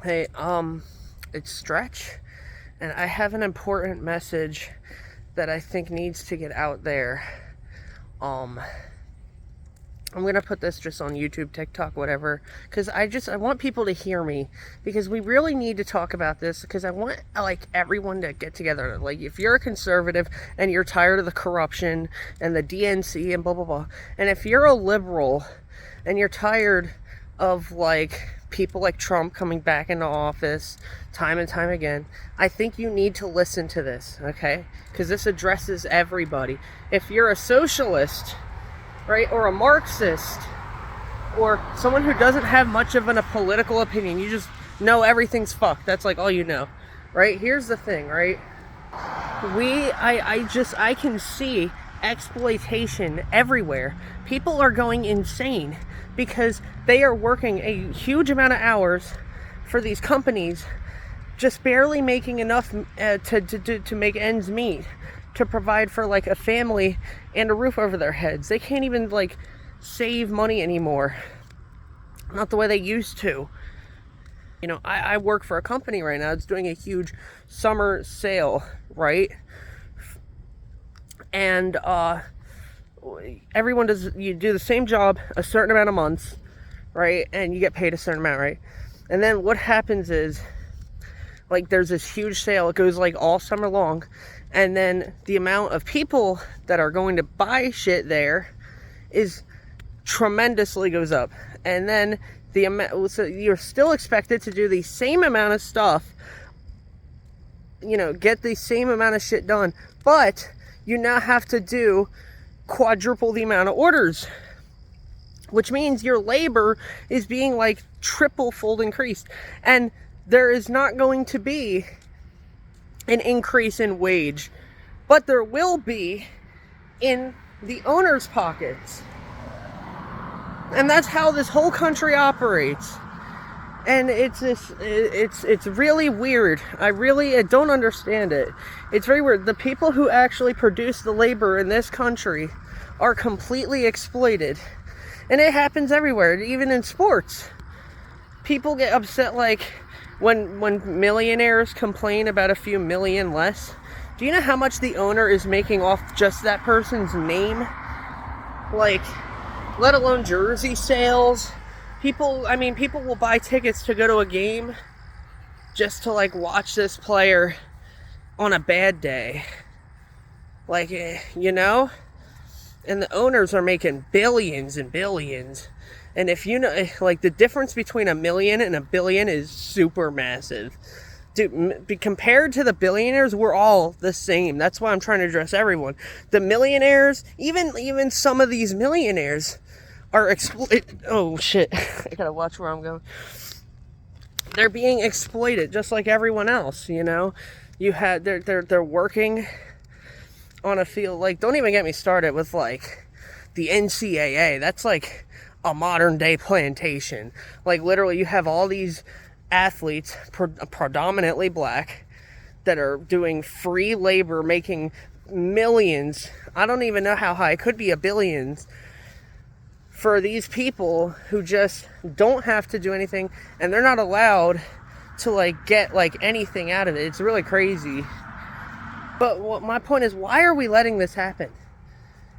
Hey, it's Stretch, and I have an important message that I think needs to get out there. Um, I'm gonna put this just on YouTube, TikTok, whatever, because I want people to hear me, because we really need to talk about this, because I want, like, everyone to get together. Like, if you're a conservative and you're tired of the corruption and the DNC and blah, blah, blah, and if you're a liberal and you're tired of, like, people like Trump coming back into office time and time again, I think you need to listen to this, okay? Because this addresses everybody. If you're a socialist, right, or a Marxist, or someone who doesn't have much of a political opinion, you just know everything's fucked, that's like all you know, right? Here's the thing, right? I can see exploitation everywhere. People are going insane because they are working a huge amount of hours for these companies, just barely making enough to make ends meet, to provide for, like, a family and a roof over their heads. They can't even, like, save money anymore. Not the way they used to. You know, I work for a company right now. It's doing a huge summer sale, right? And everyone you do the same job a certain amount of months, right? And you get paid a certain amount, right? And then what happens is, like, there's this huge sale. It goes, like, all summer long. And then the amount of people that are going to buy shit there is tremendously goes up. And then the amount, so you're still expected to do the same amount of stuff, you know, get the same amount of shit done, but you now have to do quadruple the amount of orders, which means your labor is being, like, triple-fold increased. And there is not going to be an increase in wage, but there will be in the owner's pockets. And that's how this whole country operates. And it's really weird. I don't understand it. It's very weird. The people who actually produce the labor in this country are completely exploited. And it happens everywhere, even in sports. People get upset, like, when millionaires complain about a few million less. Do you know how much the owner is making off just that person's name? Like, let alone jersey sales. People will buy tickets to go to a game just to, like, watch this player on a bad day. Like, you know? And the owners are making billions and billions. And if you know, like, the difference between $1 million and $1 billion is super massive. Dude, compared to the billionaires, we're all the same. That's why I'm trying to address everyone. The millionaires, even some of these millionaires are exploited. Oh shit, I gotta watch where I'm going. They're being exploited just like everyone else, you know? They're working on a field, like, don't even get me started with, like, the NCAA. That's like a modern day plantation. Like, literally, you have all these athletes, predominantly black, that are doing free labor, making millions. I don't even know how high. It could be billions for these people who just don't have to do anything, and they're not allowed to, like, get, like, anything out of it. It's really crazy. But what my point is, why are we letting this happen?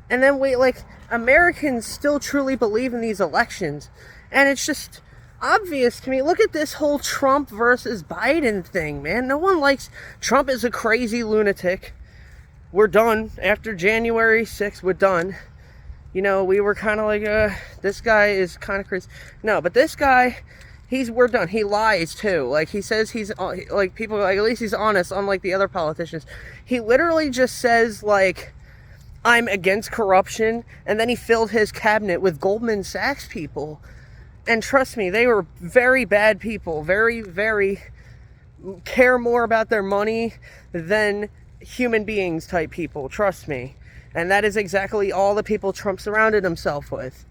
And then Americans still truly believe in these elections. And it's just obvious to me. Look at this whole Trump versus Biden thing, man. No one likes Trump. Is a crazy lunatic. We're done. After January 6th, we're done. You know, we were kind of like, this guy is kind of crazy. No, but this guy, we're done. He lies too. Like, he says he's, like, people, like, at least he's honest, unlike the other politicians. He literally just says, like, I'm against corruption, and then he filled his cabinet with Goldman Sachs people. And trust me, they were very bad people, very, very care more about their money than human beings type people, trust me. And that is exactly all the people Trump surrounded himself with.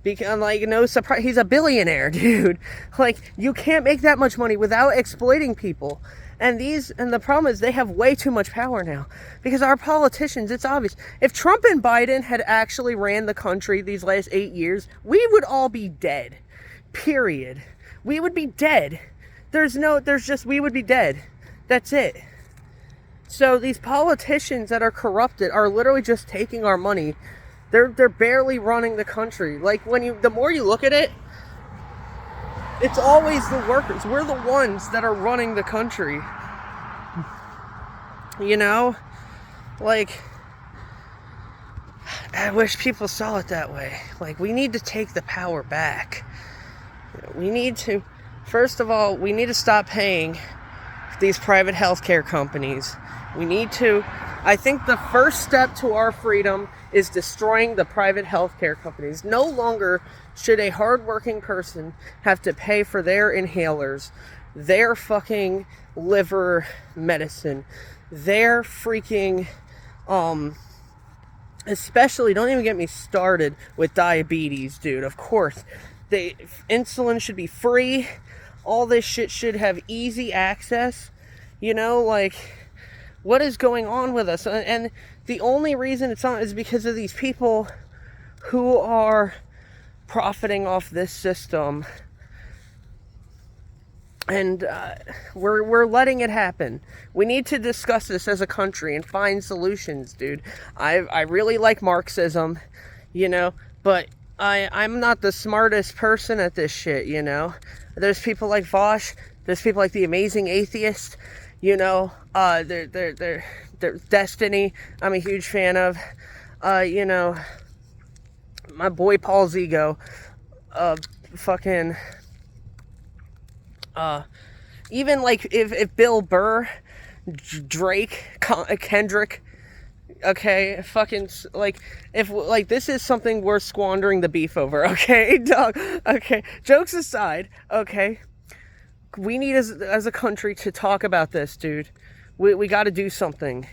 Because, like, no surprise, he's a billionaire, dude. Like, you can't make that much money without exploiting people. And the problem is they have way too much power now. Because our politicians, it's obvious. If Trump and Biden had actually ran the country these last 8 years, we would all be dead. Period. We would be dead. we would be dead. That's it. So these politicians that are corrupted are literally just taking our money. They're barely running the country. Like, the more you look at it, it's always the workers. We're the ones that are running the country. You know? Like, I wish people saw it that way. Like, we need to take the power back. We need to, first of all, we need to stop paying these private healthcare companies. I think the first step to our freedom is destroying the private healthcare companies. No longer should a hardworking person have to pay for their inhalers, their fucking liver medicine, their freaking, especially, don't even get me started with diabetes, dude. Of course, insulin should be free. All this shit should have easy access. You know, like, what is going on with us? And the only reason it's not is because of these people who are profiting off this system. And we're letting it happen. We need to discuss this as a country and find solutions, dude. I really like Marxism, you know, but I'm not the smartest person at this shit, you know. There's people like Vosh. There's people like the Amazing Atheist, you know. They're Destiny, I'm a huge fan of. You know, my boy Paul Zigo, even like if Bill Burr, Drake, Kendrick, okay, fucking, like, if, like, this is something worth squandering the beef over, okay, dog, okay, jokes aside, okay, we need as a country to talk about this, dude. We got to do something.